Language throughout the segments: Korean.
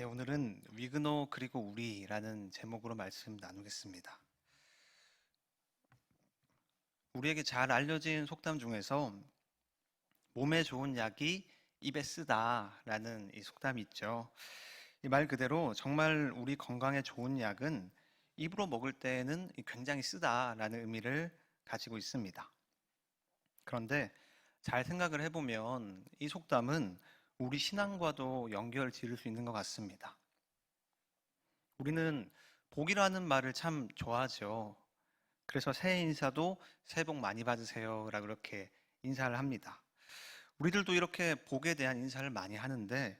네, 오늘은 위그노 그리고 우리라는 제목으로 말씀 나누겠습니다. 우리에게 잘 알려진 속담 중에서 몸에 좋은 약이 입에 쓰다라는 이 속담이 있죠. 이 말 그대로 정말 우리 건강에 좋은 약은 입으로 먹을 때에는 굉장히 쓰다라는 의미를 가지고 있습니다. 그런데 잘 생각을 해보면 이 속담은 우리 신앙과도 연결 지을 수 있는 것 같습니다. 우리는 복이라는 말을 참 좋아하죠. 그래서 새해 인사도 새해 복 많이 받으세요라고 그렇게 인사를 합니다. 우리들도 이렇게 복에 대한 인사를 많이 하는데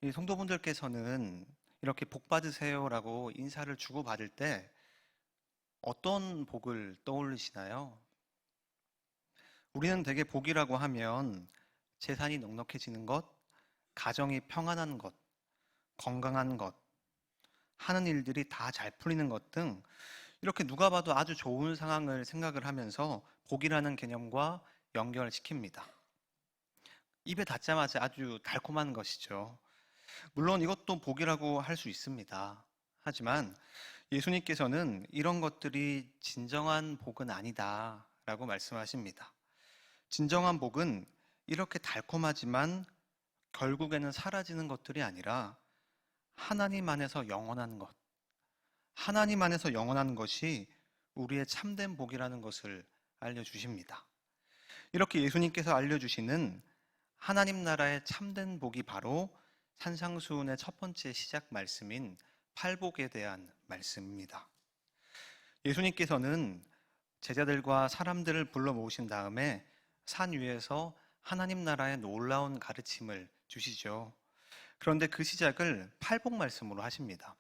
이 성도분들께서는 이렇게 복 받으세요라고 인사를 주고받을 때 어떤 복을 떠올리시나요? 우리는 되게 복이라고 하면 재산이 넉넉해지는 것, 가정이 평안한 것, 건강한 것, 하는 일들이 다 잘 풀리는 것 등 이렇게 누가 봐도 아주 좋은 상황을 생각을 하면서 복이라는 개념과 연결시킵니다. 입에 닿자마자 아주 달콤한 것이죠. 물론 이것도 복이라고 할 수 있습니다. 하지만 예수님께서는 이런 것들이 진정한 복은 아니다 라고 말씀하십니다. 진정한 복은 이렇게 달콤하지만 결국에는 사라지는 것들이 아니라 하나님 안에서 영원한 것, 하나님 안에서 영원한 것이 우리의 참된 복이라는 것을 알려주십니다. 이렇게 예수님께서 알려주시는 하나님 나라의 참된 복이 바로 산상수훈의 첫 번째 시작 말씀인 팔복에 대한 말씀입니다. 예수님께서는 제자들과 사람들을 불러 모으신 다음에 산 위에서 하나님 나라의 놀라운 가르침을 주시죠. 그런데 그 시작을 팔복 말씀으로 하십니다.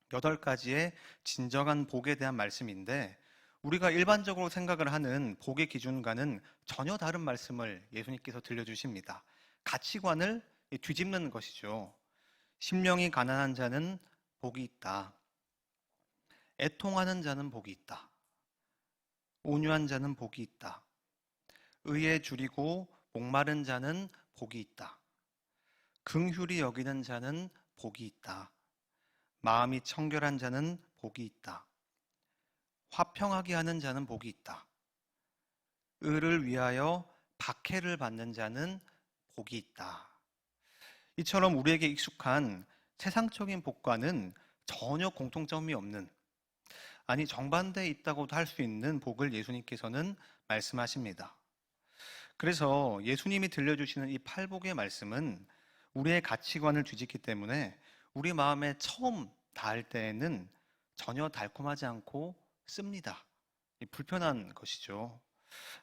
8가지의 진정한 복에 대한 말씀인데 우리가 일반적으로 생각을 하는 복의 기준과는 전혀 다른 말씀을 예수님께서 들려주십니다. 가치관을 뒤집는 것이죠. 심령이 가난한 자는 복이 있다. 애통하는 자는 복이 있다. 온유한 자는 복이 있다. 의에 줄이고 목마른 자는 복이 있다. 긍휼히 여기는 자는 복이 있다. 마음이 청결한 자는 복이 있다. 화평하게 하는 자는 복이 있다. 의를 위하여 박해를 받는 자는 복이 있다. 이처럼 우리에게 익숙한 세상적인 복과는 전혀 공통점이 없는, 아니 정반대에 있다고도 할 수 있는 복을 예수님께서는 말씀하십니다. 그래서 예수님이 들려주시는 이 팔복의 말씀은 우리의 가치관을 뒤집기 때문에 우리 마음에 처음 닿을 때에는 전혀 달콤하지 않고 씁니다. 불편한 것이죠.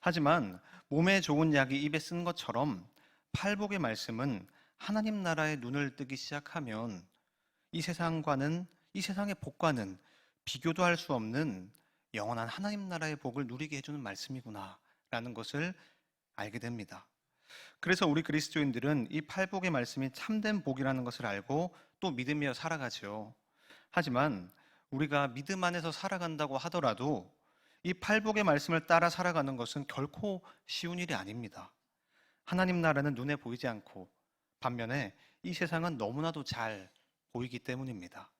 하지만 몸에 좋은 약이 입에 쓴 것처럼 팔복의 말씀은 하나님 나라의 눈을 뜨기 시작하면 이 세상의 복과는 비교도 할 수 없는 영원한 하나님 나라의 복을 누리게 해주는 말씀이구나 라는 것을 알게 됩니다. 그래서 우리 그리스도인들은 이 팔복의 말씀이 참된 복이라는 것을 알고 또 믿으며 살아가죠. 하지만 우리가 믿음 안에서 살아간다고 하더라도 이 팔복의 말씀을 따라 살아가는 것은 결코 쉬운 일이 아닙니다. 하나님 나라는 눈에 보이지 않고 반면에 이 세상은 너무나도 잘 보이기 때문입니다.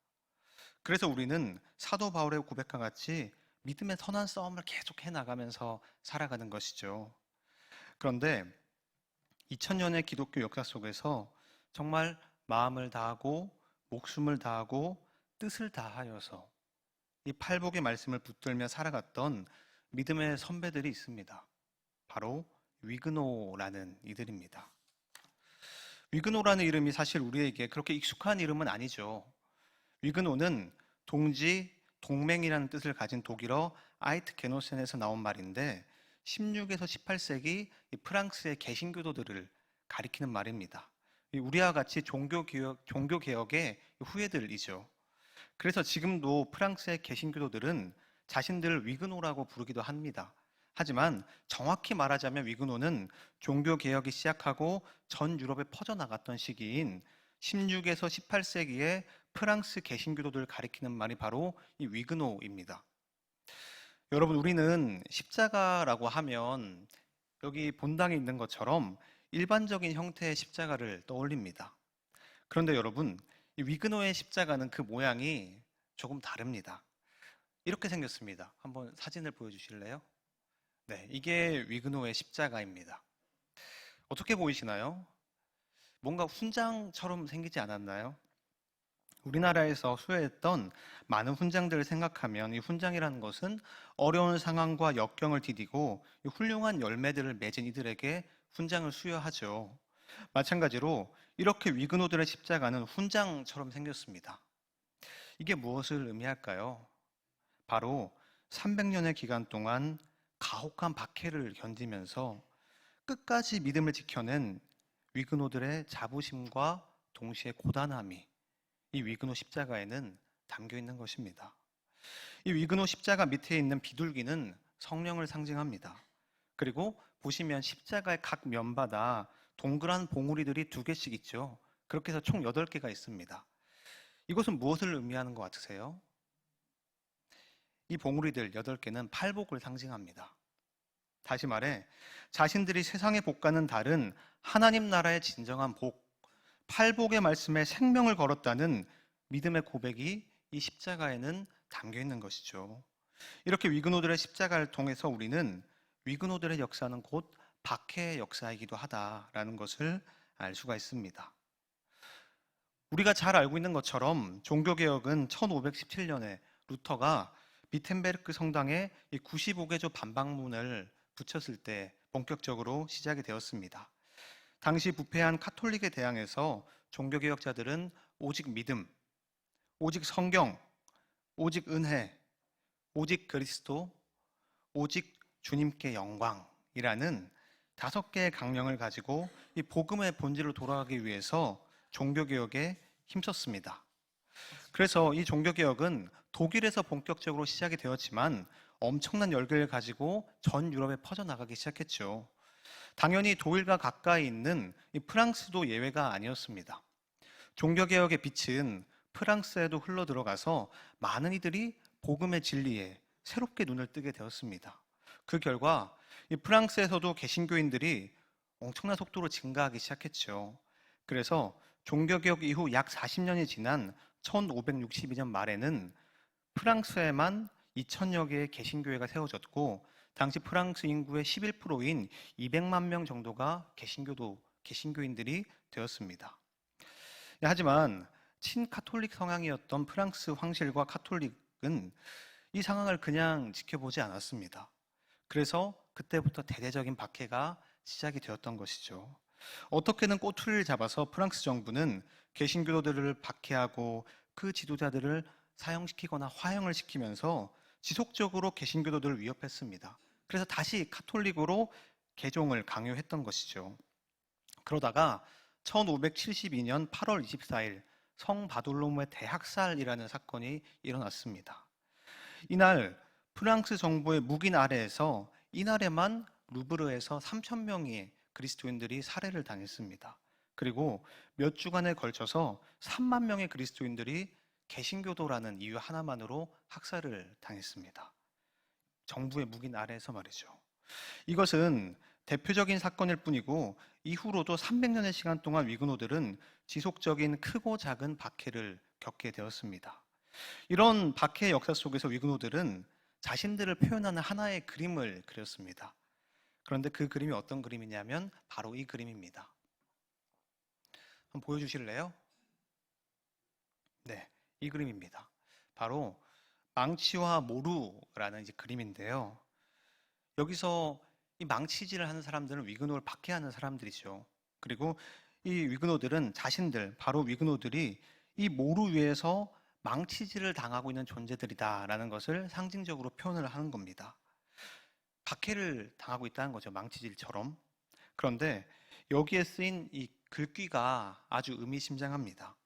그래서 우리는 사도 바울의 고백과 같이 믿음의 선한 싸움을 계속해 나가면서 살아가는 것이죠. 그런데 2000년의 기독교 역사 속에서 정말 마음을 다하고 목숨을 다하고 뜻을 다하여서 이 팔복의 말씀을 붙들며 살아갔던 믿음의 선배들이 있습니다. 바로 위그노라는 이들입니다. 위그노라는 이름이 사실 우리에게 그렇게 익숙한 이름은 아니죠. 위그노는 동지, 동맹이라는 뜻을 가진 독일어 아이트 게노센에서 나온 말인데 16에서 18세기 프랑스의 개신교도들을 가리키는 말입니다. 우리와 같이 종교개혁의 후예들이죠. 그래서 지금도 프랑스의 개신교도들은 자신들을 위그노라고 부르기도 합니다. 하지만 정확히 말하자면 위그노는 종교개혁이 시작하고 전 유럽에 퍼져나갔던 시기인 16에서 18세기에 프랑스 개신교도들을 가리키는 말이 바로 이 위그노입니다. 여러분, 우리는 십자가라고 하면 여기 본당에 있는 것처럼 일반적인 형태의 십자가를 떠올립니다. 그런데 여러분, 이 위그노의 십자가는 그 모양이 조금 다릅니다. 이렇게 생겼습니다. 한번 사진을 보여주실래요? 네, 이게 위그노의 십자가입니다. 어떻게 보이시나요? 뭔가 훈장처럼 생기지 않았나요? 우리나라에서 수여했던 많은 훈장들을 생각하면 이 훈장이라는 것은 어려운 상황과 역경을 디디고 훌륭한 열매들을 맺은 이들에게 훈장을 수여하죠. 마찬가지로 이렇게 위그노들의 십자가는 훈장처럼 생겼습니다. 이게 무엇을 의미할까요? 바로 300년의 기간 동안 가혹한 박해를 견디면서 끝까지 믿음을 지켜낸 위그노들의 자부심과 동시에 고단함이 이 위그노 십자가에는 담겨 있는 것입니다. 이 위그노 십자가 밑에 있는 비둘기는 성령을 상징합니다. 그리고 보시면 십자가의 각 면마다 동그란 봉우리들이 2개씩 있죠. 그렇게 해서 총 8개가 있습니다. 이것은 무엇을 의미하는 것 같으세요? 이 봉우리들 8개는 팔복을 상징합니다. 다시 말해 자신들이 세상의 복과는 다른 하나님 나라의 진정한 복, 팔복의 말씀에 생명을 걸었다는 믿음의 고백이 이 십자가에는 담겨 있는 것이죠. 이렇게 위그노들의 십자가를 통해서 우리는 위그노들의 역사는 곧 박해의 역사이기도 하다라는 것을 알 수가 있습니다. 우리가 잘 알고 있는 것처럼 종교개혁은 1517년에 루터가 비텐베르크 성당에 95개조 반박문을 붙였을 때 본격적으로 시작이 되었습니다. 당시 부패한 카톨릭에 대항해서 종교개혁자들은 오직 믿음, 오직 성경, 오직 은혜, 오직 그리스도, 오직 주님께 영광이라는 5개의 강령을 가지고 이 복음의 본질로 돌아가기 위해서 종교개혁에 힘썼습니다. 그래서 이 종교개혁은 독일에서 본격적으로 시작이 되었지만 엄청난 열기를 가지고 전 유럽에 퍼져나가기 시작했죠. 당연히 독일과 가까이 있는 이 프랑스도 예외가 아니었습니다. 종교개혁의 빛은 프랑스에도 흘러들어가서 많은 이들이 복음의 진리에 새롭게 눈을 뜨게 되었습니다. 그 결과 이 프랑스에서도 개신교인들이 엄청난 속도로 증가하기 시작했죠. 그래서 종교개혁 이후 약 40년이 지난 1562년 말에는 프랑스에만 2000여 개의 개신교회가 세워졌고 당시 프랑스 인구의 11%인 200만 명 정도가 개신교인들이 되었습니다. 하지만 친카톨릭 성향이었던 프랑스 황실과 카톨릭은 이 상황을 그냥 지켜보지 않았습니다. 그래서 그때부터 대대적인 박해가 시작이 되었던 것이죠. 어떻게든 꼬투리를 잡아서 프랑스 정부는 개신교도들을 박해하고 그 지도자들을 사형시키거나 화형을 시키면서 지속적으로 개신교도들을 위협했습니다. 그래서 다시 카톨릭으로 개종을 강요했던 것이죠. 그러다가 1572년 8월 24일 성바돌로무의 대학살이라는 사건이 일어났습니다. 이날 프랑스 정부의 묵인 아래에서 이날에만 루브르에서 3,000명의 그리스도인들이 살해를 당했습니다. 그리고 몇 주간에 걸쳐서 3만 명의 그리스도인들이 개신교도라는 이유 하나만으로 학살을 당했습니다. 정부의 묵인 아래에서 말이죠. 이것은 대표적인 사건일 뿐이고 이후로도 300년의 시간 동안 위그노들은 지속적인 크고 작은 박해를 겪게 되었습니다. 이런 박해의 역사 속에서 위그노들은 자신들을 표현하는 하나의 그림을 그렸습니다. 그런데 그 그림이 어떤 그림이냐면 바로 이 그림입니다. 한번 보여주실래요? 네, 이 그림입니다. 바로 망치와 모루라는 이제 그림인데요. 여기서 이 망치질을 하는 사람들은 위그노를 박해하는 사람들이죠. 그리고 이 위그노들은 자신들, 바로 위그노들이 이 모루 위에서 망치질을 당하고 있는 존재들이다라는 것을 상징적으로 표현을 하는 겁니다. 박해를 당하고 있다는 거죠. 망치질처럼. 그런데 여기에 쓰인 이 글귀가 아주 의미심장합니다.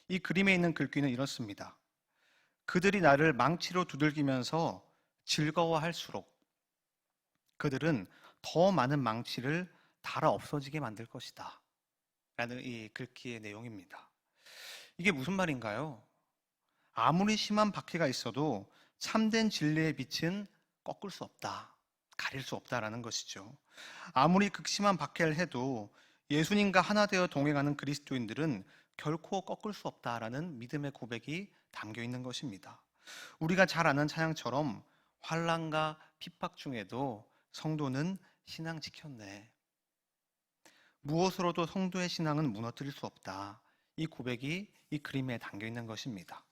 이 그림에 있는 글귀는 이렇습니다. 그들이 나를 망치로 두들기면서 즐거워할수록 그들은 더 많은 망치를 달아 없어지게 만들 것이다. 라는 이 글귀의 내용입니다. 이게 무슨 말인가요? 아무리 심한 박해가 있어도 참된 진리의 빛은 꺾을 수 없다. 가릴 수 없다라는 것이죠. 아무리 극심한 박해를 해도 예수님과 하나 되어 동행하는 그리스도인들은 결코 꺾을 수 없다라는 믿음의 고백이 담겨 있는 것입니다. 우리가 잘 아는 찬양처럼 환난과 핍박 중에도 성도는 신앙 지켰네. 무엇으로도 성도의 신앙은 무너뜨릴 수 없다. 이 고백이 이 그림에 담겨 있는 것입니다.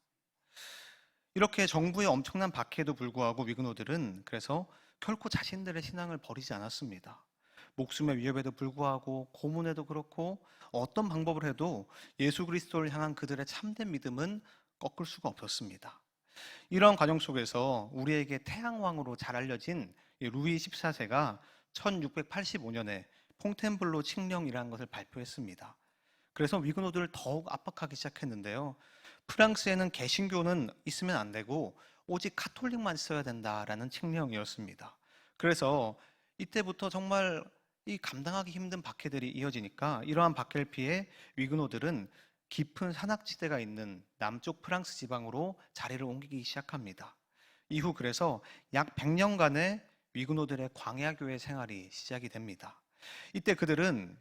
이렇게 정부의 엄청난 박해에도 불구하고 위그노들은 그래서 결코 자신들의 신앙을 버리지 않았습니다. 목숨의 위협에도 불구하고 고문에도 그렇고 어떤 방법을 해도 예수 그리스도를 향한 그들의 참된 믿음은 꺾을 수가 없었습니다. 이런 과정 속에서 우리에게 태양왕으로 잘 알려진 루이 14세가 1685년에 퐁텐블로 칙령이라는 것을 발표했습니다. 그래서 위그노들을 더욱 압박하기 시작했는데요. 프랑스에는 개신교는 있으면 안 되고 오직 카톨릭만 있어야 된다라는 칙령이었습니다. 그래서 이때부터 정말 이 감당하기 힘든 박해들이 이어지니까 이러한 박해를 피해 위그노들은 깊은 산악지대가 있는 남쪽 프랑스 지방으로 자리를 옮기기 시작합니다. 이후 그래서 약 100년간의 위그노들의 광야교회 생활이 시작이 됩니다. 이때 그들은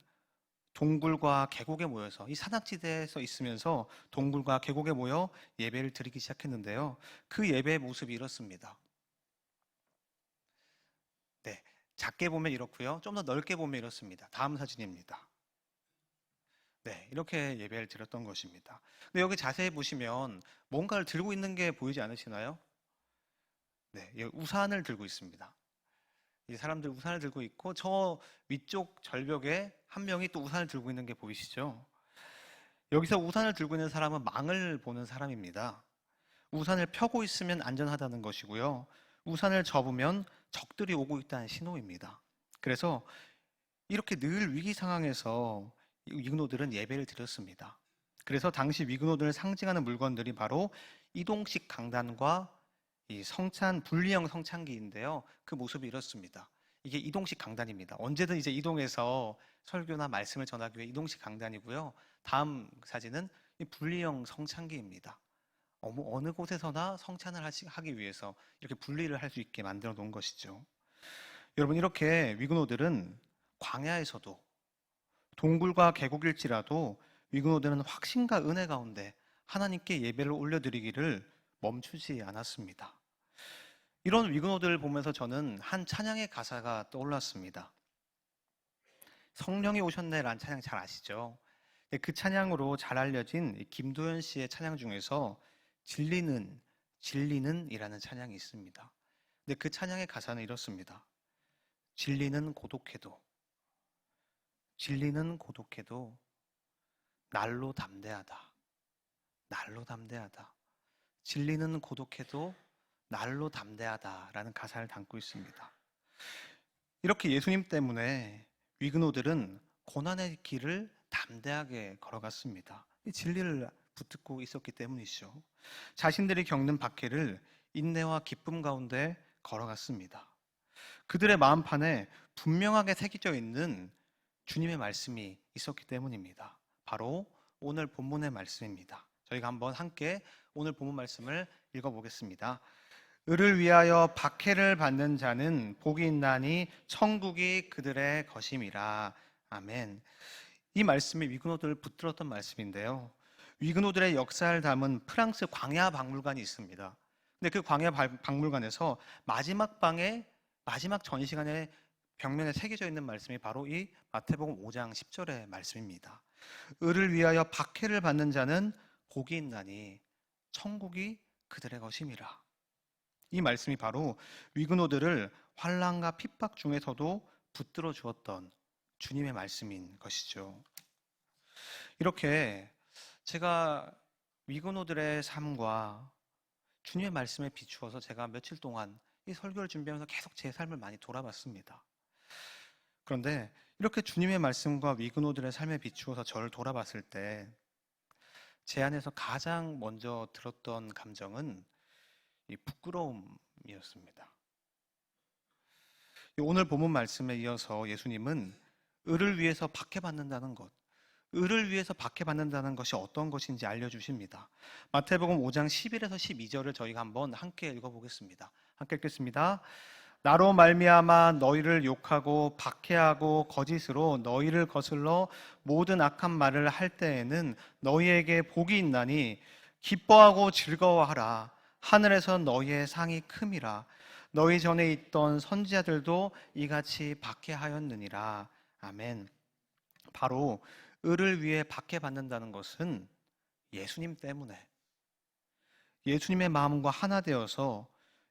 동굴과 계곡에 모여서 이 산악지대에서 있으면서 동굴과 계곡에 모여 예배를 드리기 시작했는데요. 그 예배의 모습이 이렇습니다. 네, 작게 보면 이렇고요. 좀 더 넓게 보면 이렇습니다. 다음 사진입니다. 네, 이렇게 예배를 드렸던 것입니다. 근데 여기 자세히 보시면 뭔가를 들고 있는 게 보이지 않으시나요? 네, 우산을 들고 있습니다. 이 사람들 우산을 들고 있고 저 위쪽 절벽에 한 명이 또 우산을 들고 있는 게 보이시죠? 여기서 우산을 들고 있는 사람은 망을 보는 사람입니다. 우산을 펴고 있으면 안전하다는 것이고요. 우산을 접으면 적들이 오고 있다는 신호입니다. 그래서 이렇게 늘 위기 상황에서 위그노들은 예배를 드렸습니다. 그래서 당시 위그노들을 상징하는 물건들이 바로 이동식 강단과 이 성찬 분리형 성찬기인데요. 그 모습이 이렇습니다. 이게 이동식 강단입니다. 언제든 이제 이동해서 설교나 말씀을 전하기 위해 이동식 강단이고요. 다음 사진은 이 분리형 성찬기입니다. 어느 곳에서나 성찬을 하기 위해서 이렇게 분리를 할 수 있게 만들어 놓은 것이죠. 여러분, 이렇게 위그노들은 광야에서도 동굴과 계곡일지라도 위그노들은 확신과 은혜 가운데 하나님께 예배를 올려드리기를 멈추지 않았습니다. 이런 위그노들을 보면서 저는 한 찬양의 가사가 떠올랐습니다. 성령이 오셨네라는 찬양 잘 아시죠? 그 찬양으로 잘 알려진 김도연 씨의 찬양 중에서 진리는 이라는 찬양이 있습니다. 근데 그 찬양의 가사는 이렇습니다. 진리는 고독해도 날로 담대하다. 진리는 고독해도 날로 담대하다라는 가사를 담고 있습니다. 이렇게 예수님 때문에 위그노들은 고난의 길을 담대하게 걸어갔습니다. 이 진리를 붙들고 있었기 때문이죠. 자신들이 겪는 박해를 인내와 기쁨 가운데 걸어갔습니다. 그들의 마음판에 분명하게 새겨져 있는 주님의 말씀이 있었기 때문입니다. 바로 오늘 본문의 말씀입니다. 저희가 한번 함께 오늘 본문 말씀을 읽어보겠습니다. 을을 위하여 박해를 받는 자는 복이 있나니 천국이 그들의 것임이라. 아멘. 이 말씀이 위그노들을 붙들었던 말씀인데요. 위그노들의 역사를 담은 프랑스 광야 박물관이 있습니다. 근데 그 광야 박물관에서 마지막 전시관의 벽면에 새겨져 있는 말씀이 바로 이 마태복음 5장 10절의 말씀입니다. 을을 위하여 박해를 받는 자는 복이 있나니 천국이 그들의 것임이라. 이 말씀이 바로 위그노들을 환난과 핍박 중에서도 붙들어 주었던 주님의 말씀인 것이죠. 이렇게 제가 위그노들의 삶과 주님의 말씀에 비추어서 제가 며칠 동안 이 설교를 준비하면서 계속 제 삶을 많이 돌아봤습니다. 그런데 이렇게 주님의 말씀과 위그노들의 삶에 비추어서 저를 돌아봤을 때 제 안에서 가장 먼저 들었던 감정은 이 부끄러움이었습니다. 오늘 본문 말씀에 이어서 예수님은 을을 위해서 박해받는다는 것이 어떤 것인지 알려주십니다. 마태복음 5장 11에서 12절을 저희가 한번 함께 읽어보겠습니다. 함께 읽겠습니다. 나로 말미암아 너희를 욕하고 박해하고 거짓으로 너희를 거슬러 모든 악한 말을 할 때에는 너희에게 복이 있나니 기뻐하고 즐거워하라. 하늘에서 너희의 상이 큼이라. 너희 전에 있던 선지자들도 이같이 박해하였느니라. 아멘. 바로 의를 위해 박해받는다는 것은 예수님 때문에, 예수님의 마음과 하나 되어서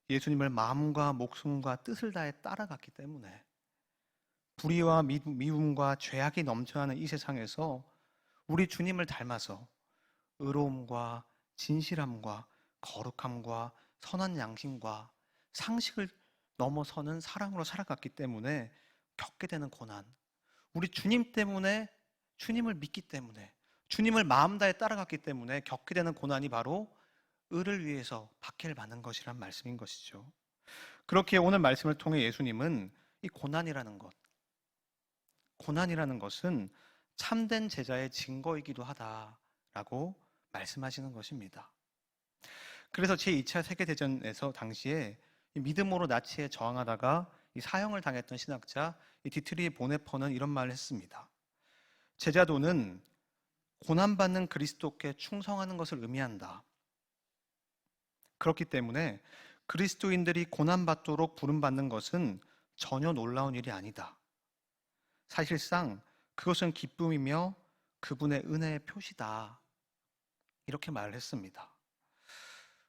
예수님을 마음과 목숨과 뜻을 다해 따라갔기 때문에, 불의와 미움과 죄악이 넘쳐나는 이 세상에서 우리 주님을 닮아서 의로움과 진실함과 거룩함과 선한 양심과 상식을 넘어서는 사랑으로 살아갔기 때문에 겪게 되는 고난, 우리 주님 때문에, 주님을 믿기 때문에, 주님을 마음 다해 따라갔기 때문에 겪게 되는 고난이 바로 의를 위해서 박해를 받는 것이란 말씀인 것이죠. 그렇게 오늘 말씀을 통해 예수님은 이 고난이라는 것은 참된 제자의 증거이기도 하다라고 말씀하시는 것입니다. 그래서 제2차 세계대전에서 당시에 믿음으로 나치에 저항하다가 사형을 당했던 신학자 디트리 보네퍼는 이런 말을 했습니다. 제자도는 고난받는 그리스도께 충성하는 것을 의미한다. 그렇기 때문에 그리스도인들이 고난받도록 부름받는 것은 전혀 놀라운 일이 아니다. 사실상 그것은 기쁨이며 그분의 은혜의 표시다. 이렇게 말을 했습니다.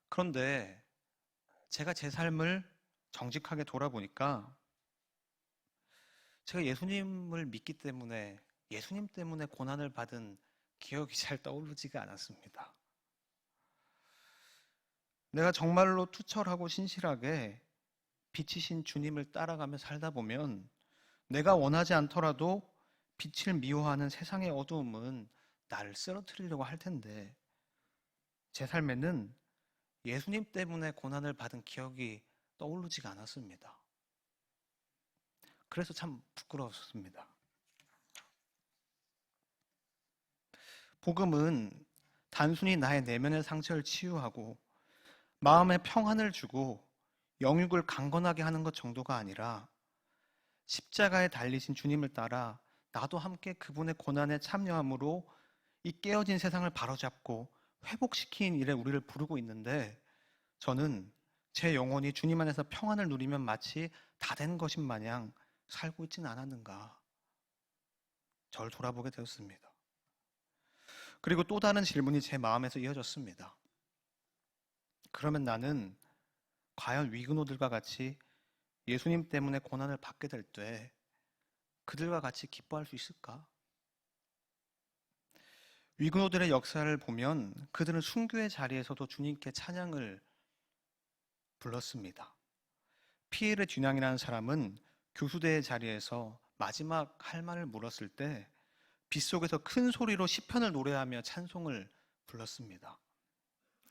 그런데 제가 제 삶을 정직하게 돌아보니까 제가 예수님을 믿기 때문에, 예수님 때문에 고난을 받은 기억이 잘 떠오르지가 않았습니다. 내가 정말로 투철하고 신실하게 빛이신 주님을 따라가며 살다 보면 내가 원하지 않더라도 빛을 미워하는 세상의 어두움은 나를 쓰러뜨리려고 할 텐데, 제 삶에는 예수님 때문에 고난을 받은 기억이 떠오르지가 않았습니다. 그래서 참 부끄러웠습니다. 복음은 단순히 나의 내면의 상처를 치유하고 마음의 평안을 주고 영육을 강건하게 하는 것 정도가 아니라, 십자가에 달리신 주님을 따라 나도 함께 그분의 고난에 참여함으로 이 깨어진 세상을 바로잡고 회복시킨 일에 우리를 부르고 있는데, 저는 제 영혼이 주님 안에서 평안을 누리면 마치 다 된 것인 마냥 살고 있지는 않았는가, 저를 돌아보게 되었습니다. 그리고 또 다른 질문이 제 마음에서 이어졌습니다. 그러면 나는 과연 위근호들과 같이 예수님 때문에 고난을 받게 될 때 그들과 같이 기뻐할 수 있을까? 위근호들의 역사를 보면 그들은 순교의 자리에서도 주님께 찬양을 불렀습니다. 피에르 듀낭이라는 사람은 교수대의 자리에서 마지막 할 말을 물었을 때 빗속에서 큰 소리로 시편을 노래하며 찬송을 불렀습니다.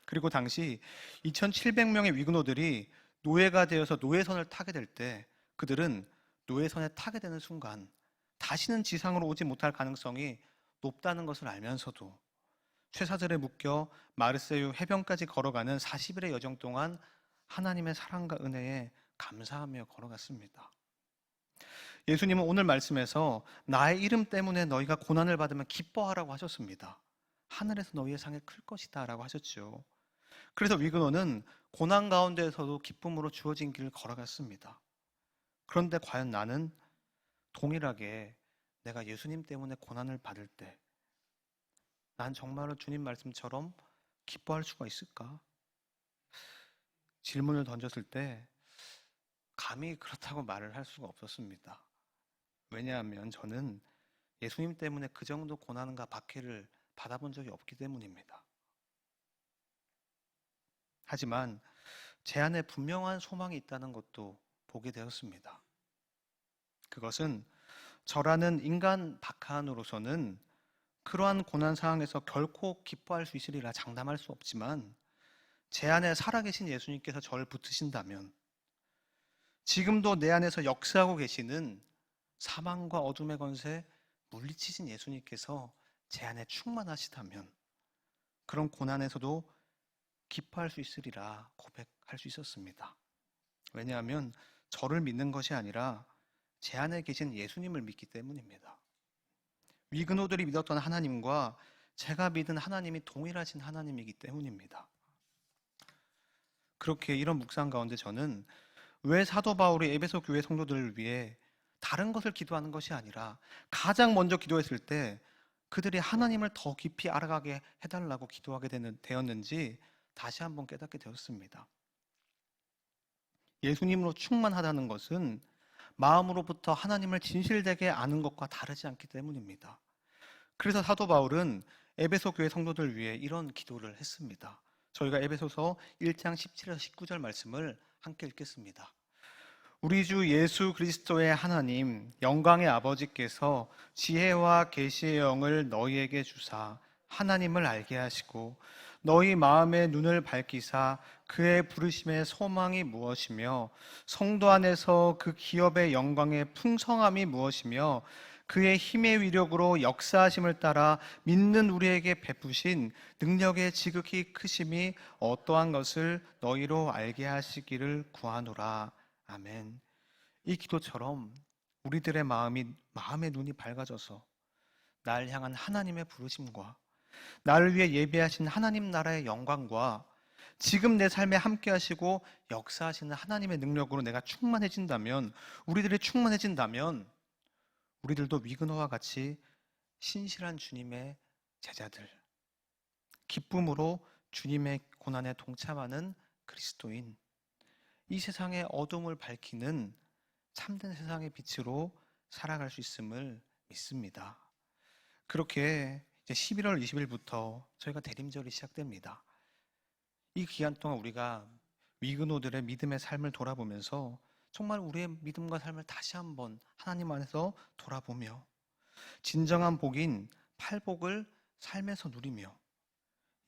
그리고 당시 2,700명의 위근호들이 노예가 되어서 노예선을 타게 될 때 그들은 노예선에 타게 되는 순간 다시는 지상으로 오지 못할 가능성이 높다는 것을 알면서도 쇠사슬에 묶여 마르세유 해변까지 걸어가는 40일의 여정 동안 하나님의 사랑과 은혜에 감사하며 걸어갔습니다. 예수님은 오늘 말씀에서 나의 이름 때문에 너희가 고난을 받으면 기뻐하라고 하셨습니다. 하늘에서 너희의 상이 클 것이다 라고 하셨죠. 그래서 위근호는 고난 가운데에서도 기쁨으로 주어진 길을 걸어갔습니다. 그런데 과연 나는 동일하게 내가 예수님 때문에 고난을 받을 때 난 정말로 주님 말씀처럼 기뻐할 수가 있을까? 질문을 던졌을 때 감히 그렇다고 말을 할 수가 없었습니다. 왜냐하면 저는 예수님 때문에 그 정도 고난과 박해를 받아본 적이 없기 때문입니다. 하지만 제 안에 분명한 소망이 있다는 것도 보게 되었습니다. 그것은 저라는 인간 박하한으로서는 그러한 고난 상황에서 결코 기뻐할 수 있으리라 장담할 수 없지만, 제 안에 살아계신 예수님께서 저를 붙드신다면, 지금도 내 안에서 역사하고 계시는 사망과 어둠의 권세 물리치신 예수님께서 제 안에 충만하시다면 그런 고난에서도 기뻐할 수 있으리라 고백할 수 있었습니다. 왜냐하면 저를 믿는 것이 아니라 제 안에 계신 예수님을 믿기 때문입니다. 위근호들이 믿었던 하나님과 제가 믿은 하나님이 동일하신 하나님이기 때문입니다. 그렇게 이런 묵상 가운데 저는 왜 사도 바울이 에베소 교회 성도들을 위해 다른 것을 기도하는 것이 아니라 가장 먼저 기도했을 때 그들이 하나님을 더 깊이 알아가게 해달라고 기도하게 되었는지 다시 한번 깨닫게 되었습니다. 예수님으로 충만하다는 것은 마음으로부터 하나님을 진실되게 아는 것과 다르지 않기 때문입니다. 그래서 사도 바울은 에베소 교회 성도들 위해 이런 기도를 했습니다. 저희가 에베소서 1장 17에서 19절 말씀을 함께 읽겠습니다. 우리 주 예수 그리스도의 하나님 영광의 아버지께서 지혜와 계시의 영을 너희에게 주사 하나님을 알게 하시고 너희 마음의 눈을 밝히사 그의 부르심의 소망이 무엇이며 성도 안에서 그 기업의 영광의 풍성함이 무엇이며 그의 힘의 위력으로 역사하심을 따라 믿는 우리에게 베푸신 능력의 지극히 크심이 어떠한 것을 너희로 알게 하시기를 구하노라. 아멘. 이 기도처럼 우리들의 마음의 눈이 밝아져서 날 향한 하나님의 부르심과 나를 위해 예배하신 하나님 나라의 영광과 지금 내 삶에 함께 하시고 역사하시는 하나님의 능력으로 내가 충만해진다면, 우리들이 충만해진다면 우리들도 위근호와 같이 신실한 주님의 제자들, 기쁨으로 주님의 고난에 동참하는 그리스도인, 이 세상의 어둠을 밝히는 참된 세상의 빛으로 살아갈 수 있음을 믿습니다. 그렇게 이제 11월 20일부터 저희가 대림절이 시작됩니다. 이 기간 동안 우리가 위근호들의 믿음의 삶을 돌아보면서 정말 우리의 믿음과 삶을 다시 한번 하나님 안에서 돌아보며 진정한 복인 팔복을 삶에서 누리며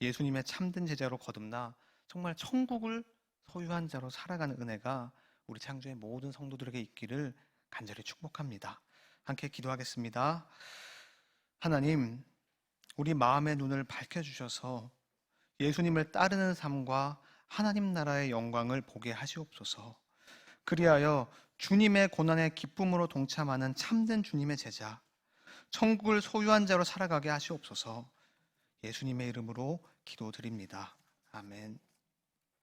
예수님의 참된 제자로 거듭나 정말 천국을 소유한 자로 살아가는 은혜가 우리 창조의 모든 성도들에게 있기를 간절히 축복합니다. 함께 기도하겠습니다. 하나님, 우리 마음의 눈을 밝혀주셔서 예수님을 따르는 삶과 하나님 나라의 영광을 보게 하시옵소서. 그리하여 주님의 고난에 기쁨으로 동참하는 참된 주님의 제자, 천국을 소유한 자로 살아가게 하시옵소서. 예수님의 이름으로 기도드립니다. 아멘.